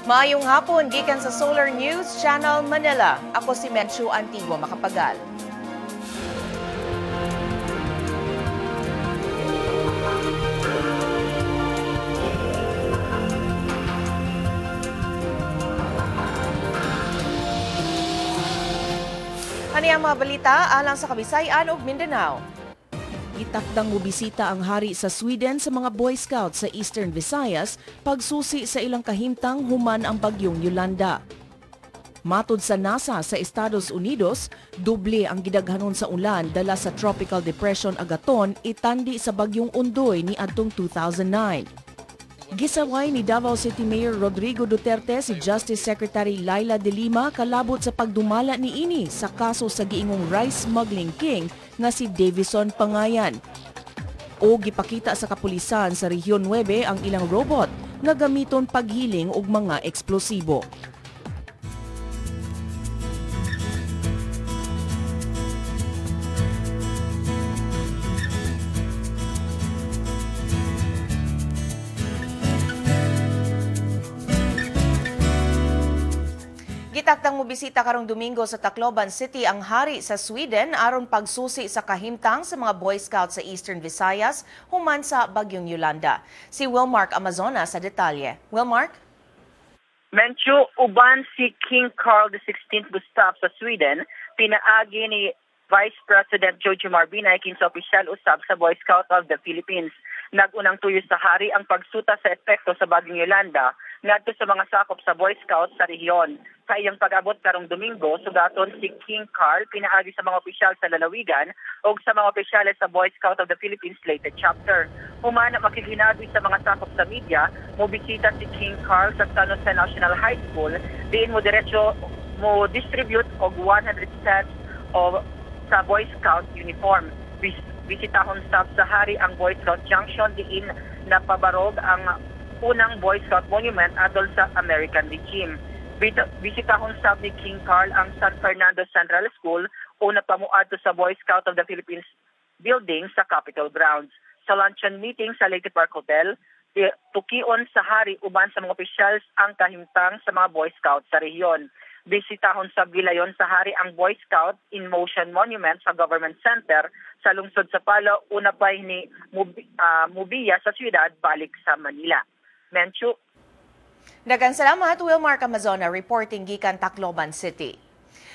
Maayong hapon, gikan sa Solar News Channel Manila. Ako si Menchu Antigua Makapagal. Ano ang mga balita alang sa Kabisayan ug Mindanao? Itakdang mobisita ang hari sa Sweden sa mga Boy Scouts sa Eastern Visayas pagsusi sa ilang kahimtang human ang bagyong Yolanda. Matud sa NASA sa Estados Unidos, doble ang gidaghanon sa ulan dala sa Tropical Depression Agaton itandi sa bagyong Undoy ni adtong 2009. Gisaway ni Davao City Mayor Rodrigo Duterte si Justice Secretary Laila De Lima kalabot sa pagdumala niini sa kaso sa giingong rice smuggling king nga si Davison Pangayan. O gipakita sa kapulisan sa Rehiyon 9 ang ilang robot nga gamiton paghiling og mga eksplosibo. Gitakdang mobisita karong Domingo sa Tacloban City ang hari sa Sweden aron pagsusi sa kahimtang sa mga Boy Scouts sa Eastern Visayas human sa bagyong Yolanda. Si Wilmark Amazonas sa detalye. Wilmark? Menchu, uban si King Carl XVI Gustaf sa Sweden, pinaagi ni Vice President Jojo Marbinay kinsa opisyal usab sa Boy Scout of the Philippines. Nagunang tuyo sa hari ang pagsuta sa epekto sa bagyong Yolanda ngadto sa mga sakop sa Boy Scouts sa rehiyon. Sa iyang pag-abot karong Domingo, sugaton si King Carl pinaagi sa mga opisyal sa lalawigan o sa mga opisyales sa Boy Scout of the Philippines Leyte Chapter. Humana makikinabi sa mga sakop sa media, mobisita si King Carl sa San Jose National High School, diin mo diretso mo distribute og 100 sets of sa Boy Scout uniform. Bisitahon sab sa hari ang Boy Scout Junction diin napabarog ang unang Boy Scout Monument adol sa American regime. Bisitahon sab ni King Carl ang San Fernando Central School o napamuadto sa Boy Scout of the Philippines building sa Capitol Grounds. Sa luncheon meeting sa Leyte Park Hotel, tukion sa hari uban sa mga officials ang kahimtang sa mga Boy Scout sa rehiyon. Bisitahon sa gilayon sa hari ang Boy Scout in Motion Monument sa Government Center sa lungsod sa Palo, una pa ni Mubiya sa siyudad balik sa Manila. Menchu. Daghang salamat, Wilmark Amazona, reporting gikan Tacloban City.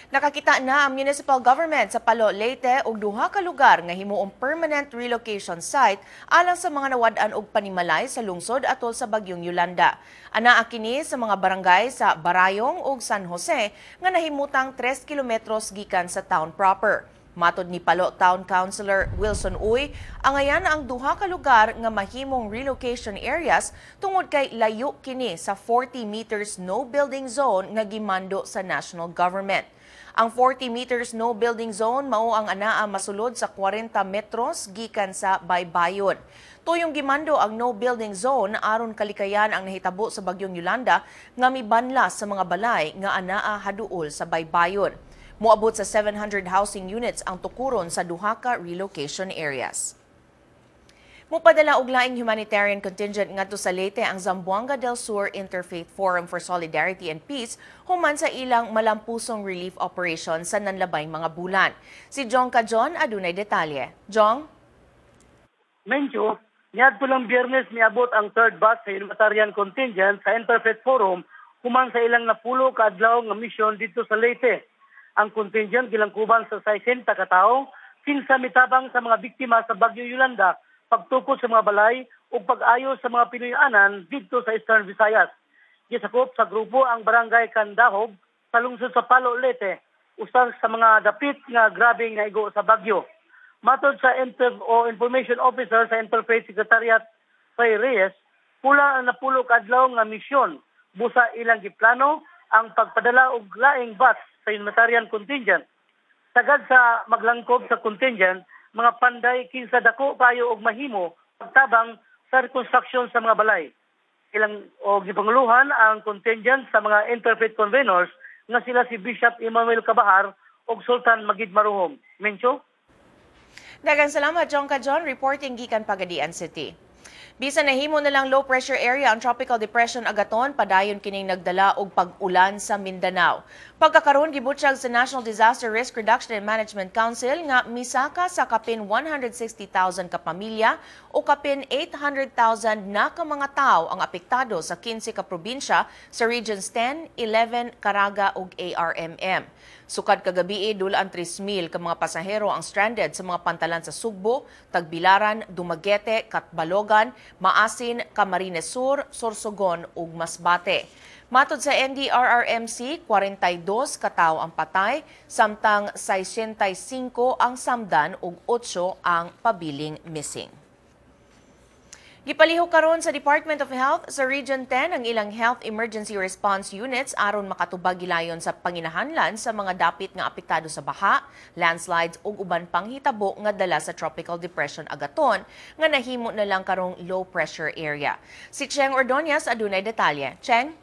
Nakakita na ang municipal government sa Palo, Leyte og duha ka lugar nga himuong permanent relocation site alang sa mga nawad-an og panimalay sa lungsod atol sa bagyong Yolanda. Anaa kini sa mga barangay sa Barayong ug San Jose nga nahimutang 3 kilometros gikan sa town proper. Matod ni Palo Town Councilor Wilson Uy, angayan ang duha ka lugar nga mahimong relocation areas tungod kay layo kini sa 40 meters no building zone nga gimando sa national government. Ang 40 meters no building zone mao ang anaa masulod sa 40 metros gikan sa Baybayon. Tuyong gimando ang no building zone aron kalikayan ang nahitabo sa bagyong Yolanda nga mibanlas sa mga balay nga anaa haduol sa Baybayon. Moabot sa 700 housing units ang tukuron sa duha ka relocation areas. Mupadala og laing humanitarian contingent ngadto sa Leyte ang Zamboanga del Sur Interfaith Forum for Solidarity and Peace human sa ilang malampusong relief operation sa nanlabayng mga bulan. Si Jong Cajon adunay detalye. Jong? Menjo, niadto lang Biyernes miabot ang third batch sa humanitarian contingent sa Interfaith Forum human sa ilang napulo ka adlaw nga mission dito sa Leyte. Ang contingent gilangkuban sa 60 ka tawo kinsa mitabang sa mga biktima sa Bagyo Yolanda, pagtukod sa mga balay ug pag-ayo sa mga Pinoyanan dito sa Eastern Visayas. Gisakop sa grupo ang barangay Kandahog sa lungsod sa Palo, Leyte, usa sa mga dapit nga grabe nga igo sa bagyo. Matod sa Information Officer sa Interfaith Secretariat Ray Reyes, pula ang napulo ka adlaw nga misyon busa ilang giplano ang pagpadala og laing batch sa humanitarian contingent. Sagad sa maglangkob sa contingent, mga panday kinsa dako kayo og mahimo pagtabang sa reconstruction sa mga balay. Ilang gipanguluhan ang contingent sa mga interfaith convenors nga sila si Bishop Emmanuel Cabahar ug Sultan Magid Maruhom. Mencho? Daghang salamat, Jong Cajon, reporting gikan Pagadian City. Bisan nahimo na lang low pressure area ang tropical depression agaton, padayon kining nagdala og pag-ulan sa Mindanao. Pagkakaroon gibutyag sa National Disaster Risk Reduction and Management Council nga misaka sa kapin 160,000 ka pamilya o kapin 800,000 na ka mga tao ang apektado sa 15 ka probinsya sa Regions 10, 11, Caraga ug ARMM. Sukad kagabi, dulaan 3,000 ka mga pasahero ang stranded sa mga pantalan sa Sugbo, Tagbilaran, Dumaguete, Katbalogan, Maasin, Camarines Sur, Sorsogon ug Masbate. Matod sa NDRRMC, 42 katawo ang patay, samtang 65 ang samdan ug 8 ang pabiling missing. Gipalihok karon sa Department of Health sa Region 10 ang ilang Health Emergency Response Units aron makatubag gilayon sa panginahanlan sa mga dapit nga apektado sa baha, landslides ug uban pang hitabo nga dala sa Tropical Depression agaton nga nahimo na lang karong low pressure area. Si Cheng Ordonez adunay detalye. Cheng?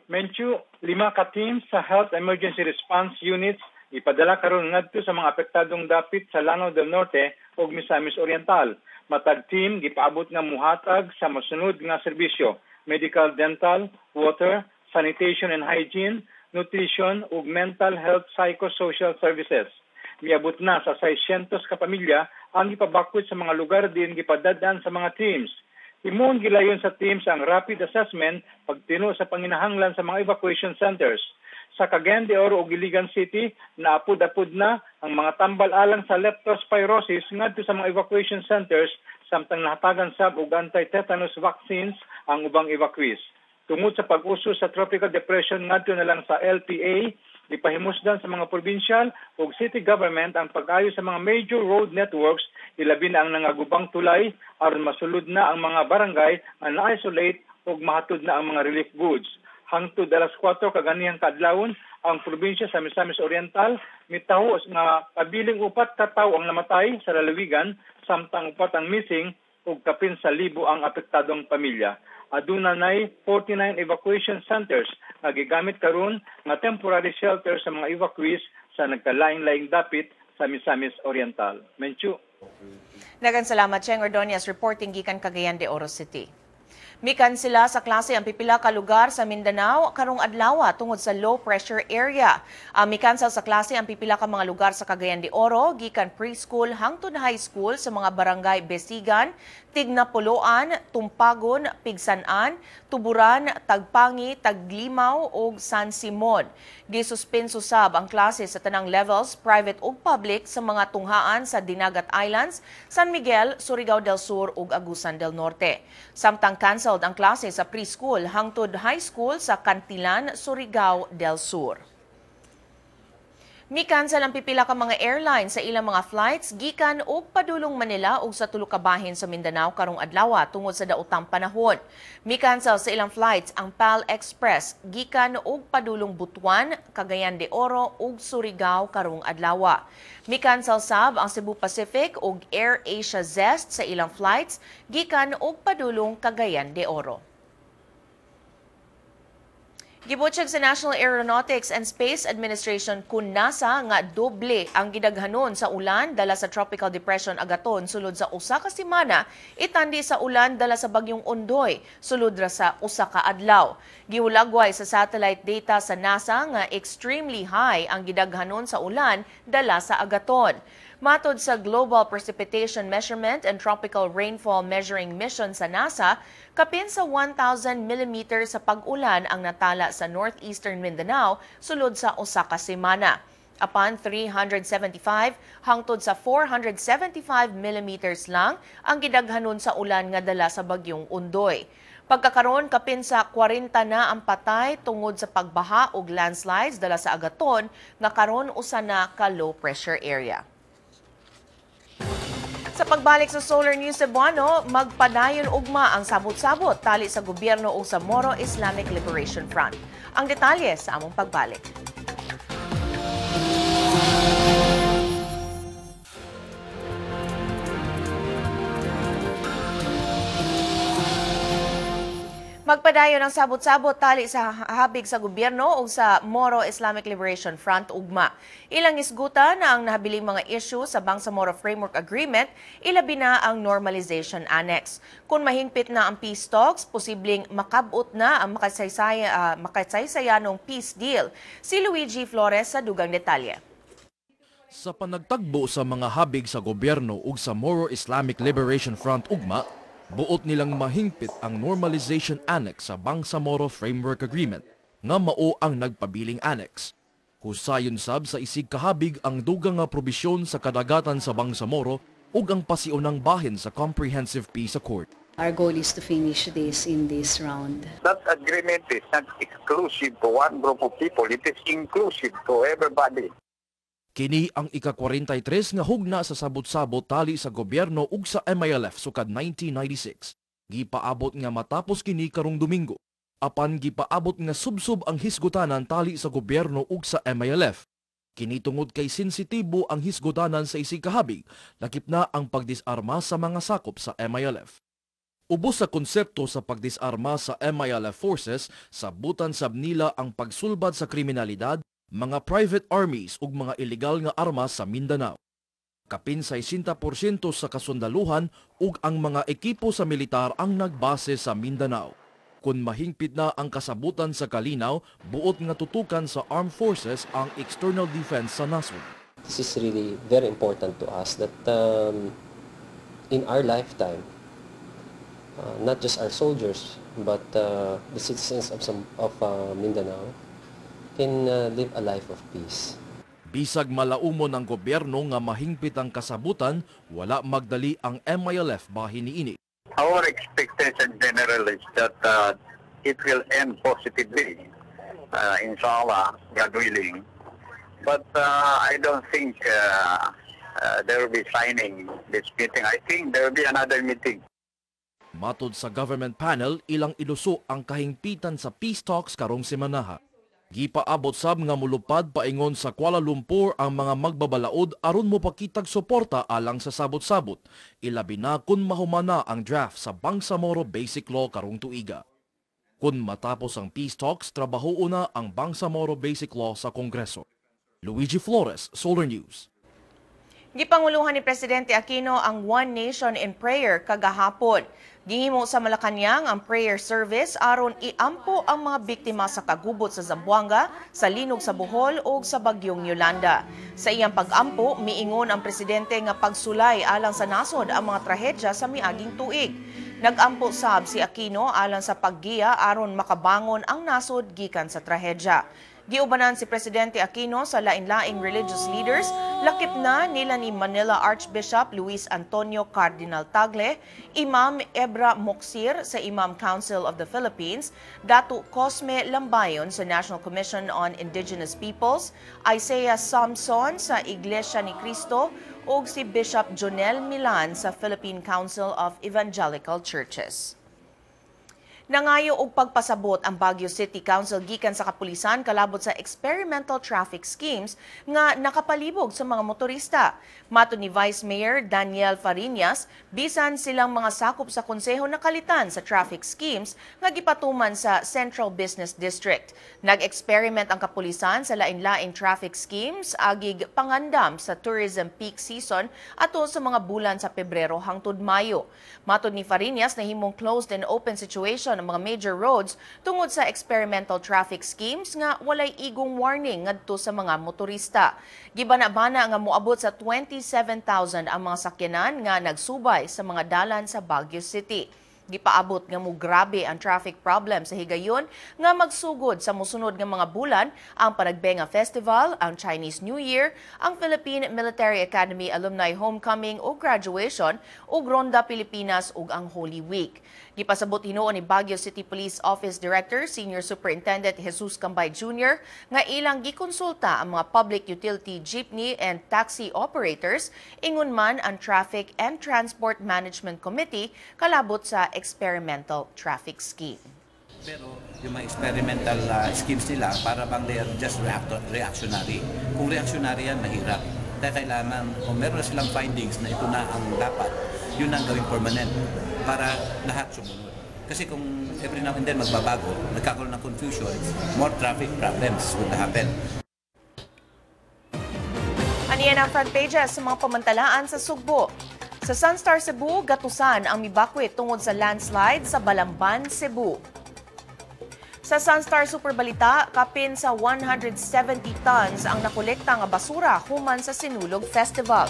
Menchu, 5 ka teams sa Health Emergency Response Units ipadala karon ngadto sa mga apektadong dapit sa Lanao del Norte ug Misamis Oriental. Matag team gipaabot nga muhatag sa masunod nga serbisyo: medical, dental, water, sanitation and hygiene, nutrition ug mental health psychosocial services. Miabot na sa 600 ka pamilya ang gipabakwit sa mga lugar din gipadadaan sa mga teams. Imong gilayon sa teams ang rapid assessment pagtino sa panginahanglan sa mga evacuation centers. Sa Cagayan de Oro ug Iligan City, naapod-apod na ang mga tambal alang sa leptospirosis ngadto sa mga evacuation centers samtang nahatagan sab og anti-tetanus vaccines ang ubang evacuees. Tungod sa pag-uso sa tropical depression ngadto na lang sa LPA, gipahimusdan sa mga provincial ug city government ang pag-ayo sa mga major road networks, ilabi na ang nangagubang tulay aron masulod na ang mga barangay nga na-isolate ug mahatod na ang mga relief goods. Hangtod alas 4 kaganihang kadlawon, ang probinsya sa Misamis Oriental mitaho nga kabiling 4 ka tawo ang namatay sa lalawigan, samtang 4 ang missing ug kapin sa 1,000 ang apektadong pamilya. Aduna nay 49 evacuation centers nga gigamit karon nga temporary shelter sa mga evacuees sa nagkalaing-laing dapit sa Misamis Oriental. Menchu. Daghang salamat, Cheng Ordonez, reporting gikan Cagayan de Oro City. Mikansela sa klase ang pipila ka lugar sa Mindanao karong adlaw tungod sa low pressure area. Mikansel sa klase ang pipila ka mga lugar sa Cagayan de Oro gikan preschool hangtod high school sa mga barangay Besigan, Tignapuloan, Tumpagon, Pigsanan, Tuburan, Tagpangi, Taglimaw ug San Simon. Gisuspenso sab ang klase sa tanang levels, private ug public sa mga tunghaan sa Dinagat Islands, San Miguel, Surigao del Sur ug Agusan del Norte. Samtang canceled ang klase sa preschool hangtod high school sa Cantilan, Surigao del Sur. Mikansel ang pipila ka mga airlines sa ilang mga flights gikan og padulong Manila ug sa tulo ka bahin sa Mindanao karong adlaw tungod sa daotang panahon. Mikansel sa ilang flights ang PAL Express gikan og padulong Butuan, Cagayan de Oro ug Surigao karong adlaw. Mikansel sab ang Cebu Pacific ug Air Asia Zest sa ilang flights gikan og padulong Cagayan de Oro. Gibutyag sa National Aeronautics and Space Administration kun NASA nga doble ang gidaghanon sa ulan dala sa Tropical Depression agaton sulod sa usa ka semana, itandi sa ulan dala sa bagyong Ondoy sulod ra sa usa ka adlaw. Gihulagway sa satellite data sa NASA nga extremely high ang gidaghanon sa ulan dala sa agaton. Matod sa Global Precipitation Measurement and Tropical Rainfall Measuring Mission sa NASA, kapin sa 1,000 mm sa pag-ulan ang natala sa northeastern Mindanao sulod sa usa ka semana. Apan 375 hangtod sa 475 mm lang ang gidaghanon sa ulan nga dala sa bagyong Ondoy. Pagkakaroon kapin sa 40 na ang patay tungod sa pagbaha ug landslides dala sa agaton nga karon usa na ka low pressure area. Sa pagbalik sa Solar News Cebuano, magpadayon ugma ang sabot-sabot tali sa gobyerno o sa Moro Islamic Liberation Front. Ang detalye sa among pagbalik. Magpadayon ang sabot-sabot tali sa habig sa gobyerno o sa Moro Islamic Liberation Front ugma. Ilang isgutan na ang nahabiling mga issue sa Bangsamoro Framework Agreement, ilabi na ang Normalization Annex. Kung mahingpit na ang peace talks, posibleng makabot na ang makasaysayanong peace deal. Si Luigi Flores sa dugang detalye. Sa panagtagbo sa mga habig sa gobyerno ug sa Moro Islamic Liberation Front ugma, buot nilang mahingpit ang Normalization Annex sa Bangsamoro Framework Agreement nga mao ang nagpabiling annex. Husayon sab sa isig kahabig ang dugang nga probisyon sa kadagatan sa Bangsamoro ug ang pasiunang bahin sa Comprehensive Peace Accord. Our goal is to finish this in this round. That agreement is not exclusive to one group of people. It is inclusive to everybody. Kini ang ika-43 nga hugna sa sabot-sabot tali sa gobyerno ug sa MILF sukad 1996. Gipaabot nga matapos kini karong Domingo. Apan gipaabot nga subsub ang hisgutanan tali sa gobyerno ug sa MILF. Kini tungod kay sensitibo ang hisgutanan sa isig kahabig, lakip na ang pagdisarma sa mga sakop sa MILF. Ubos sa konsepto sa pagdisarma sa MILF forces, sabutan sab nila ang pagsulbad sa kriminalidad, mga private armies ug mga ilegal nga armas sa Mindanao. Kapin sa 60% sa kasundaluhan ug ang mga ekipo sa militar ang nagbase sa Mindanao. Kung mahingpit na ang kasabutan sa kalinaw, buot nga tutukan sa armed forces ang external defense sa nasod. This is really very important to us that in our lifetime, not just our soldiers, but the citizens of Mindanao can live a life of peace. Bisag malaumon ang gobyerno nga mahingpit ang kasabutan, wala magdali ang MILF bahin niini. Our expectation general is that it will end positively, inshallah, God willing. But I don't think there will be signing this meeting. I think there will be another meeting. Matod sa government panel, ilang iluso ang kahingpitan sa peace talks karong semanaha. Gipaabot sab nga mulupad paingon sa Kuala Lumpur ang mga magbabalaod aron mo pakitag suporta alang sa sabot-sabot, ilabi na kun mahumana ang draft sa Bangsamoro Basic Law karong tuiga. Kun matapos ang peace talks, trabaho na ang Bangsamoro Basic Law sa Kongreso. Luigi Flores, Solar News. Gipanguluhan ni Presidente Aquino ang One Nation in Prayer kagahapon. Gihimo sa Malacañang ang prayer service aron iampo ang mga biktima sa kagubot sa Zamboanga, sa linog sa Bohol ug sa bagyong Yolanda. Sa iyang pag-ampo, miingon ang presidente nga pagsulay alang sa nasod ang mga trahedya sa miaging tuig. Nag-ampo sab si Aquino alang sa paggiya aron makabangon ang nasod gikan sa trahedya. Giubanan si Presidente Aquino sa lain-laing religious leaders, lakip na nila ni Manila Archbishop Luis Antonio Cardinal Tagle, Imam Ebra Moksir sa Imam Council of the Philippines, Datu Cosme Lambayon sa National Commission on Indigenous Peoples, Isaiah Samson sa Iglesia ni Cristo, ug si Bishop Jonel Milan sa Philippine Council of Evangelical Churches. Nangayo og pagpasabot ang Baguio City Council gikan sa kapulisan kalabot sa experimental traffic schemes nga nakapalibog sa mga motorista. Mato ni Vice Mayor Daniel Fariñas, bisan silang mga sakop sa konseho nakalitan sa traffic schemes nga gipatuman sa Central Business District. Nag-experiment ang kapulisan sa lain-laing traffic schemes agig pangandam sa tourism peak season ato sa mga bulan sa Pebrero hangtod Mayo. Mato ni Fariñas, nahimong closed and open situation ang mga major roads tungod sa experimental traffic schemes nga walay igong warning ngadto sa mga motorista. Gibana-bana nga moabot sa 27,000 ang mga sakyanan nga nagsubay sa mga dalan sa Baguio City. Gipaabot nga mo grabe ang traffic problem sa higayon nga magsugod sa mosunod nga mga bulan ang Panagbenga Festival, ang Chinese New Year, ang Philippine Military Academy Alumni Homecoming o Graduation ug Ronda Pilipinas ug ang Holy Week. Gipasabot hinuon ni Baguio City Police Office Director Senior Superintendent Jesus Cambay Jr. nga ilang gikonsulta ang mga public utility jeepney and taxi operators ingon man ang Traffic and Transport Management Committee kalabot sa experimental traffic scheme. Pero yung mga experimental schemes nila, para bang they are just reactionary. Kung reactionary yan, mahirap. Kaya kailangan, kung meron na silang findings na ito na ang dapat, yun ang gawing permanent para lahat sumunod. Kasi kung every now and then magbabago, nagkakaroon ng confusion, more traffic problems would happen. Aniyan ang front pages sa mga pamantalaan sa Sugbo. Sa Sunstar Cebu, gatusan ang mibakwit tungod sa landslide sa Balamban, Cebu. Sa Sunstar Superbalita, kapin sa 170 tons ang nakolekta nga basura human sa Sinulog Festival.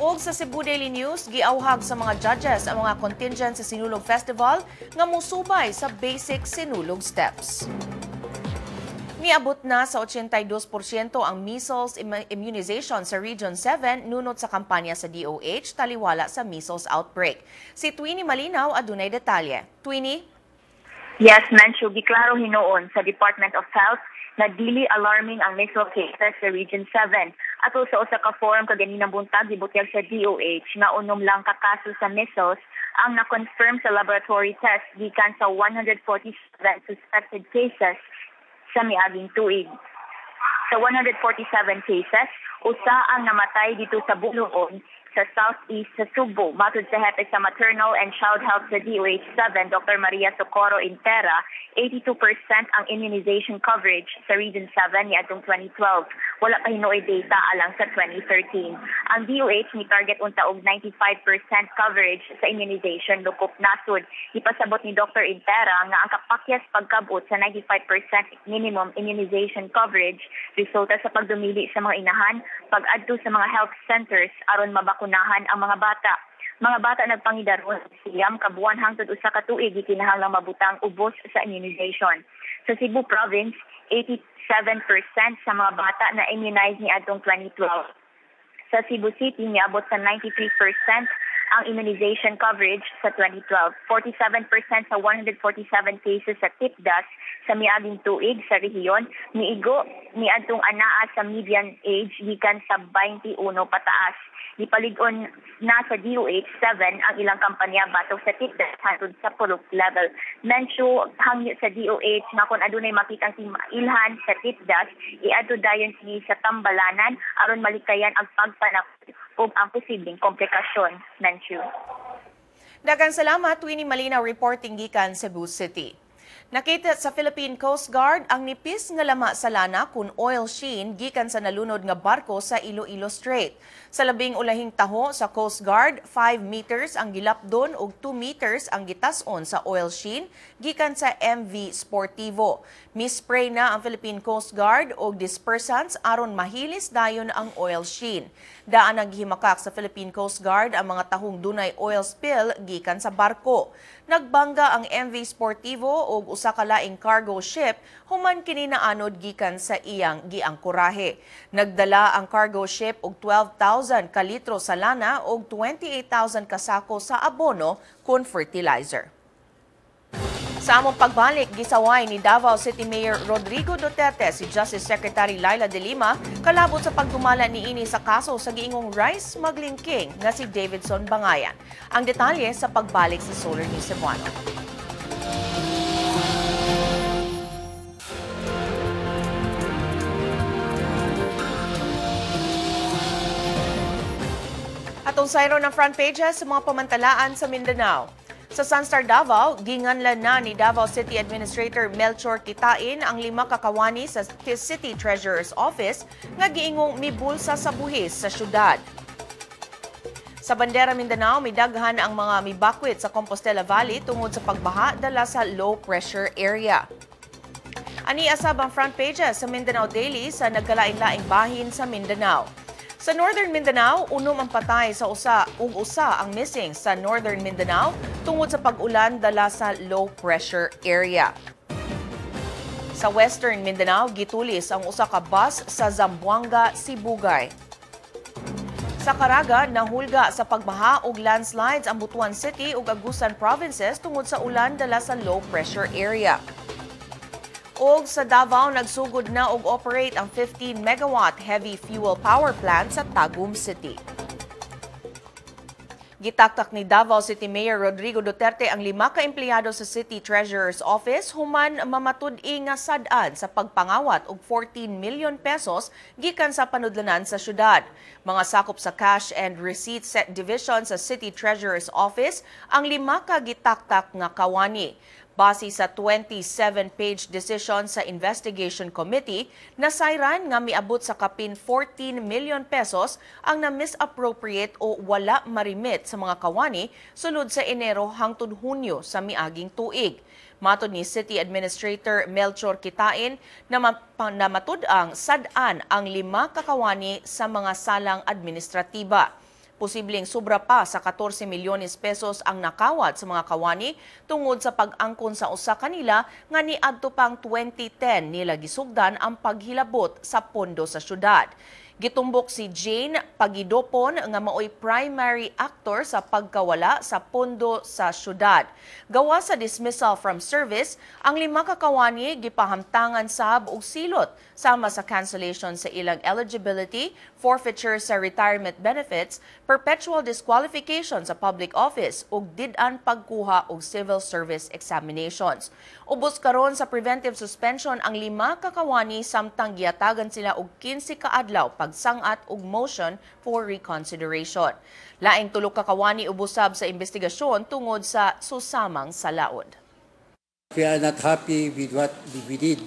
Og sa Cebu Daily News, giawhag sa mga judges ang mga contingent sa Sinulog Festival nga musubay sa basic Sinulog steps. Niabot na sa 82% ang measles immunization sa Region 7 nunot sa kampanya sa DOH taliwala sa measles outbreak. Si Twini Malinaw adunay detalye. Twini? Yes, Menchu, giklaro hinoon sa Department of Health na dili alarming ang measles cases sa Region 7. Ato sa usa ka forum kaganinang buntag gibutyag sa DOH nga unom lang ka kaso sa measles ang na-confirm sa laboratory test gikan sa 147 suspected cases sa miaging tuig. Sa 147 cases, usa ang namatay dito sa Buluon sa Southeast sa Sugbo. Matod sa hepe sa Maternal and Child Health sa DOH-7, Dr. Maria Socorro Intera, 82% ang immunization coverage sa Region 7 ni atong 2012. Wala pa hinoy data alang sa 2013. Ang DOH ni target unta og 95% coverage sa immunization lukop nasud. Ipasabot ni Dr. Intera nga ang kapakyas pagkabot sa 95% minimum immunization coverage resulta sa pagdumili sa mga inahan, pag-adto sa mga health centers aron mabakunahan ang mga bata. Mga bata nagpangidaron siyam kabuan hangtod usa ka tuig gikinahanglang mabutang ubos sa immunization. Sa Cebu Province, 87% sa mga bata na immunize ni adtong 2012. Sa Cebu City, niabot sa 93% ang immunization coverage sa 2012. 47% sa 147 cases sa TIPDAS sa miaging tuig sa rehiyon, miigo ni adtong anaa sa median age gikan sa 21 pataas. Ipalig-on na sa DOH-7 ang ilang kampanya batok sa TIPDAS hangtod sa pulok level. Mensyo hangyo sa DOH nga kung adunay makitang ilhan sa TIPDAS, iadto dayon sini sa tambalanan aron malikayan ang pagpanakot ug ang posibleng komplikasyon. Mensyo. Daghang salamat, Winnie Malinaw reporting gikan Cebu City. Nakita sa Philippine Coast Guard ang nipis nga lama sa lana kun oil sheen gikan sa nalunod nga barko sa Iloilo Strait. Sa labing ulahing taho sa Coast Guard, 5 meters ang gilapdon ug 2 meters ang gitas-on sa oil sheen gikan sa MV Sportivo. Mispray na ang Philippine Coast Guard og dispersants aron mahilis dayon ang oil sheen. Daan naghimakak sa Philippine Coast Guard ang mga tahong dunay oil spill gikan sa barko. Nagbangga ang MV Sportivo og usa ka laing cargo ship human kini naanod gikan sa iyang giangkorahe. Nagdala ang cargo ship og 12,000 ka litro sa lana og 28,000 ka sako sa abono kun fertilizer. Sa among pagbalik, gisaway ni Davao City Mayor Rodrigo Duterte si Justice Secretary Laila De Lima kalabot sa pagdumala niini sa kaso sa giingong rice smuggling king nga si Davidson Bangayan. Ang detalye sa pagbalik sa Solar News Cebuano. Atong sayro ng front pages sa mga pamantalaan sa Mindanao. Sa Sunstar Davao, ginganlan na ni Davao City Administrator Melchor Kitain ang 5 kakawani sa City Treasurer's Office nga giingong mibulsa sa buhis sa syudad. Sa Bandera Mindanao, midaghan ang mga mibakwit sa Compostela Valley tungod sa pagbaha dala sa low pressure area. Ani asab ang front pages sa Mindanao Daily sa nagkalaing-laing bahin sa Mindanao. Sa Northern Mindanao, unom ang patay sa usa ang missing sa Northern Mindanao tungod sa pag-ulan dala sa low pressure area. Sa Western Mindanao, gitulis ang usa ka bus sa Zamboanga, Sibugay. Sa Caraga, nahulga sa pagbaha ug landslides ang Butuan City ug Agusan provinces tungod sa ulan dala sa low pressure area. Og sa Davao, nagsugod na og operate ang 15-megawatt heavy fuel power plant sa Tagum City. Gitaktak ni Davao City Mayor Rodrigo Duterte ang 5 ka-empleyado sa City Treasurer's Office human mamatud-i nga sad-an sa pagpangawat og 14 million pesos gikan sa panudlanan sa syudad. Mga sakop sa Cash and Receipts Division sa City Treasurer's Office ang 5 ka gitaktak nga kawani. Base sa 27-page decision sa Investigation Committee, nasayran nga miabot sa kapin 14 million pesos ang na-misappropriate o wala marimit sa mga kawani sunod sa Enero hangtod Hunyo sa miaging tuig. Matod ni City Administrator Melchor Kitain na matud-ang sad-an ang 5 kakawani sa mga salang administratiba. Posibleng sobra pa sa 14 milyones pesos ang nakawat sa mga kawani tungod sa pag-angkon sa usa kanila nga niadto pang 2010 nila gisugdan ang paghilabot sa pondo sa syudad. Gitumbok si Jane Pagidopon nga maoy primary actor sa pagkawala sa pondo sa syudad. Gawa sa dismissal from service, ang 5 kakawani gipahamtangan sab og silot sama sa cancellation sa ilang eligibility, forfeiture sa retirement benefits, perpetual disqualification sa public office ug did-an pagkuha og civil service examinations. Ubos karon sa preventive suspension ang 5 kakawani samtang giyatagan sila og 15 ka adlaw pagsangat og motion for reconsideration. Laing 3 kakawani ubosab sa investigasyon tungod sa susamang salaod. We are not happy with what we did.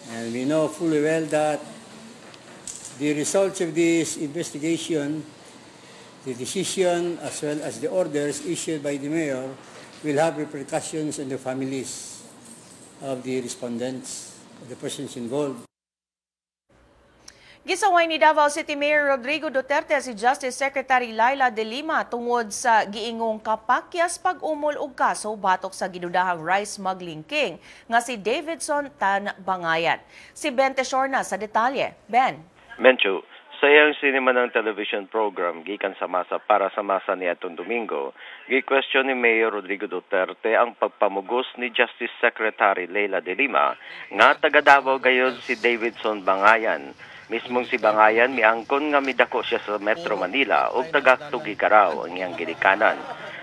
And we know fully well that the results of this investigation, the decision as well as the orders issued by the mayor will have repercussions on the families of the respondents, the persons involved. Gisaway ni Davao City Mayor Rodrigo Duterte si Justice Secretary Laila De Lima tungod sa giingong kapakyas pag-umol og kaso batok sa gidudahang rice smuggling king nga si Davidson Tan Bangayan. Si Ben Teshorna sa detalye. Ben. Mencho, sa iyang sinima ng television program gikan sa masa para sa masa ni atong Domingo, gi-question ni Mayor Rodrigo Duterte ang pagpamugos ni Justice Secretary Laila De Lima nga taga Davao gayud si Davidson Bangayan. Mismong si Bangayan miangkon nga midako siya sa Metro Manila ug taga Tugigaraw ang iyang gilikanan.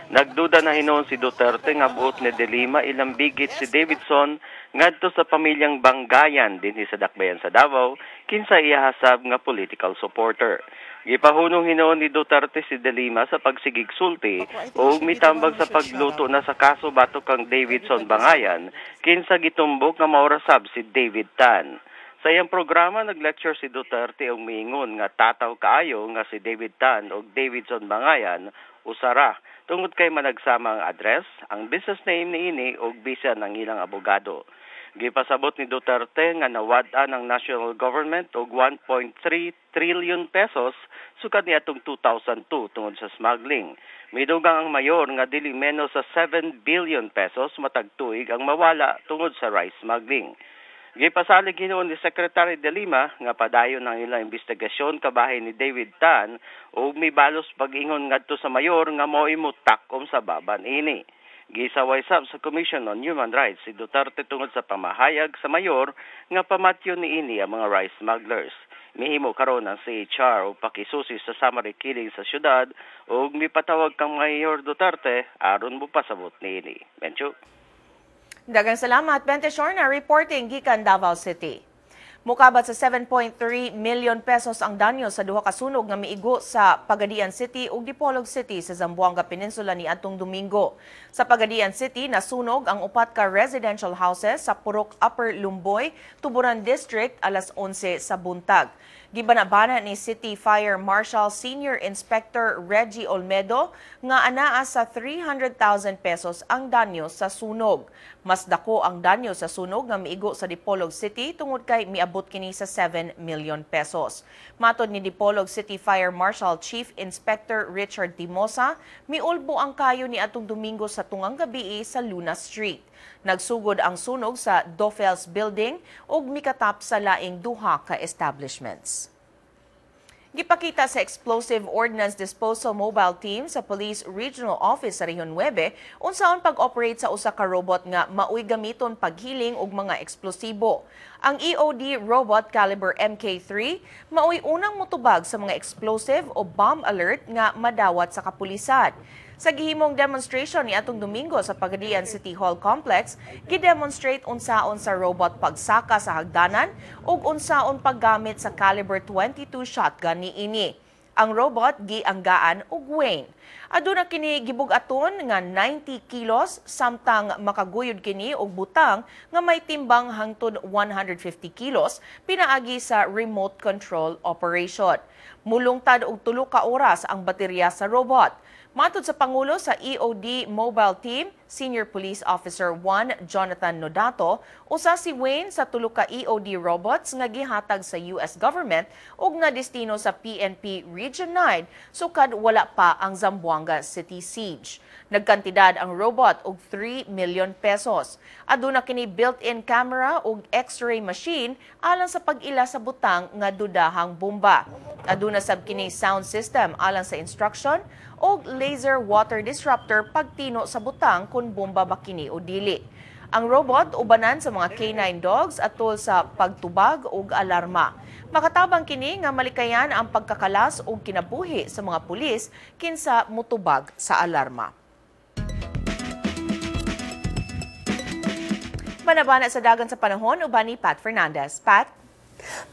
Nagduda na hinuon si Duterte nga buot ni De Lima ilang bigit si Davidson ngadto sa pamilyang Bangayan dinhi sa dakbayan sa Davao kinsa iya hasab nga political supporter. Gipahunong hinuon ni Duterte si De Lima sa pagsigig sulti ug mitambag sa pagluto na sa kaso batok kang Davidson Bangayan kinsa gitumbok nga maurasab si David Tan. Sa iyang programa, nag-lecture si Duterte og miingon nga tataw kaayo nga si David Tan o Davidson Bangayan usara tungod kay managsama ang address, ang business name niini og bisan ng ilang abogado. Gipasabot ni Duterte nga nawad-an ang national government og 1.3 trillion pesos sukad niadtong 2002 tungod sa smuggling. Midugang ang mayor nga dili menos sa 7 billion pesos matag tuig ang mawala tungod sa rice smuggling. Gipasalig hinuon ni Secretary De Lima nga padayon ang ilang investigasyon kabahin ni David Tan ug mibalos pag-ingon ngadto sa mayor nga mo'y mutakom sa baban ini. Gisaway sab sa Commission on Human Rights si Duterte tungod sa pamahayag sa mayor nga pamatyon ni ini ang mga rice smugglers. Mihimo karon ang CHR o pakisusi sa summary killing sa syudad ug mipatawag kang Mayor Duterte aron mo pasabot ni ini. Mencho. Daghang salamat, Ben Teshorna, reporting gikan Davao City. Mukabat sa 7.3 million pesos ang danyo sa duha ka sunog nga miigo sa Pagadian City ug Dipolog City sa Zamboanga Peninsula niadtong Domingo. Sa Pagadian City, nasunog ang 4 ka residential houses sa Purok Upper Lumboy, Tuburan District alas 11 sa buntag. Gibanabana ni City Fire Marshal Senior Inspector Reggie Olmedo nga anaa sa 300,000 pesos ang danyo sa sunog. Mas dako ang danyo sa sunog nga miigo sa Dipolog City tungod kay miabot kini sa 7 million pesos. Matod ni Dipolog City Fire Marshal Chief Inspector Richard Timosa, miulbo ang kayo ni atong Domingo sa tungang gabi sa Luna Street. Nagsugod ang sunog sa Dofels Building ug mikatap sa laing duha ka establishments. Gipakita sa Explosive Ordnance Disposal Mobile Team sa Police Regional Office sa Rehiyon 9 unsaon pag-operate sa usa ka robot nga maoy gamiton paghiling og mga eksplosibo. Ang EOD robot caliber MK3 maoy unang motubag sa mga explosive o bomb alert nga madawat sa kapulisan. Sa gihimong demonstration ni atong Domingo sa Pagadian City Hall Complex, gidemonstrate unsaon sa robot pagsaka sa hagdanan ug unsaon paggamit sa caliber 22 shotgun niini. Ang robot gianggaan og Wayne. Aduna kini gibug-aton nga 90 kilos samtang makaguyod kini og butang nga may timbang hangtod 150 kilos pinaagi sa remote control operation. Mulungtad og 3 ka oras ang baterya sa robot. Matod sa Pangulo sa EOD Mobile Team, Senior Police Officer 1 Jonathan Nodato, usa si Wayne sa 3 ka EOD robots nga gihatag sa US government ug na destino sa PNP Region 9 sukad wala pa ang Zamboanga City siege. Nagkantidad ang robot og 3 million pesos. Aduna kini built-in camera ug X-ray machine alang sa pag-ila sa butang nga dudahang bomba. Aduna sab kini sound system alang sa instruction og laser water disruptor pagtino sa butang kung bomba ba kini o dili. Ang robot ubanan sa mga K9 dogs atol sa pagtubag ug alarma. Makatabang kini nga malikayan ang pagkakalas ug kinabuhi sa mga pulis kinsa mutubag sa alarma. Manabana sa dagan sa panahon uban ni Pat Fernandez. Pat?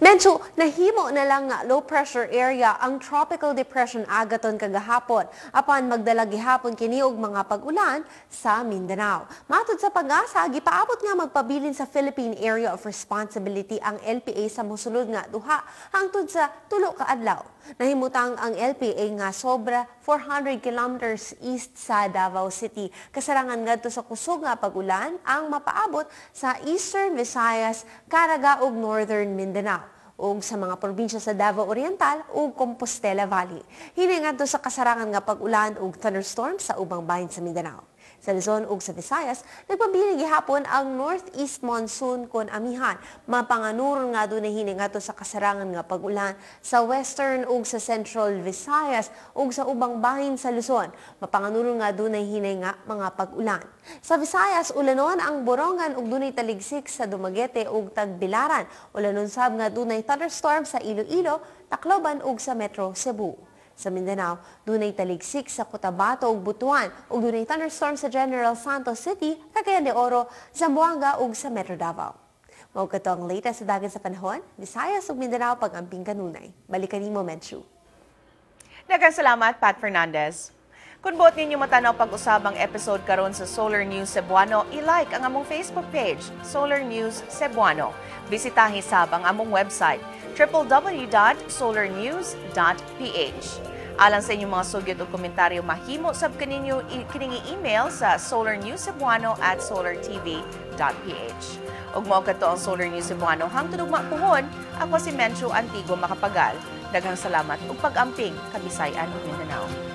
Medyo nahimo na lang nga low pressure area ang tropical depression agaton kagahapon apan magdala gihapon kini og mga pag-ulan sa Mindanao. Matud sa Pag-asa, gipaabot nga magpabilin sa Philippine Area of Responsibility ang LPA sa mosulod nga duha hangtod sa 3 ka adlaw. Nahimutang ang LPA nga sobra 400 kilometers east sa Davao City. Kasarangan ngadto sa kusog nga pag-ulan ang mapaabot sa Eastern Visayas, Caraga ug Northern Mindanao ug sa mga probinsya sa Davao Oriental ug Compostela Valley. Hini ngadto sa kasarangan nga pag-ulan ug thunderstorm sa ubang bahin sa Mindanao. Sa Luzon ug sa Visayas, nagpabiling gihapon ang northeast monsoon kon amihan. Mapanganuron nga dunay hini ngadto sa kasarangan nga pag-ulan sa western ug sa central Visayas ug sa ubang bahin sa Luzon. Mapanganuron nga dunay hini nga mga pag-ulan. Sa Visayas, ulanon ang Borongan ug dunay taligsik sa Dumaguete ug Tagbilaran. Ulanon sab nga dunay thunderstorm sa Iloilo, Tacloban ug sa Metro Cebu. Sa Mindanao, dunay taligsik sa Cotabato ug Butuan ug dunay thunderstorm sa General Santos City, Cagayan de Oro, Zamboanga ug sa Metro Davao. Mao kato ang latest sa dagan sa panahon, Visayas ug Mindanao pag-amping kanunay. Balikan nimo Medyo. Daghang salamat Pat Fernandez. Kung buot ninyo matanaw pag-usabang episode karon sa Solar News Cebuano, i-like ang among Facebook page, Solar News Cebuano. Bisitahin sab ang among website, www.solarnews.ph. Alang sa inyong mga sugyot o komentaryo, mahimo sab kaninyo kining email sa solarnewscebuano@solartv.ph. Ug mao kadto ang Solar News Cebuano hangtod ug mapuhon. Ako si Mencho Antigo Makapagal. Daghang salamat ug pag-amping Kabisayan ug Mindanao.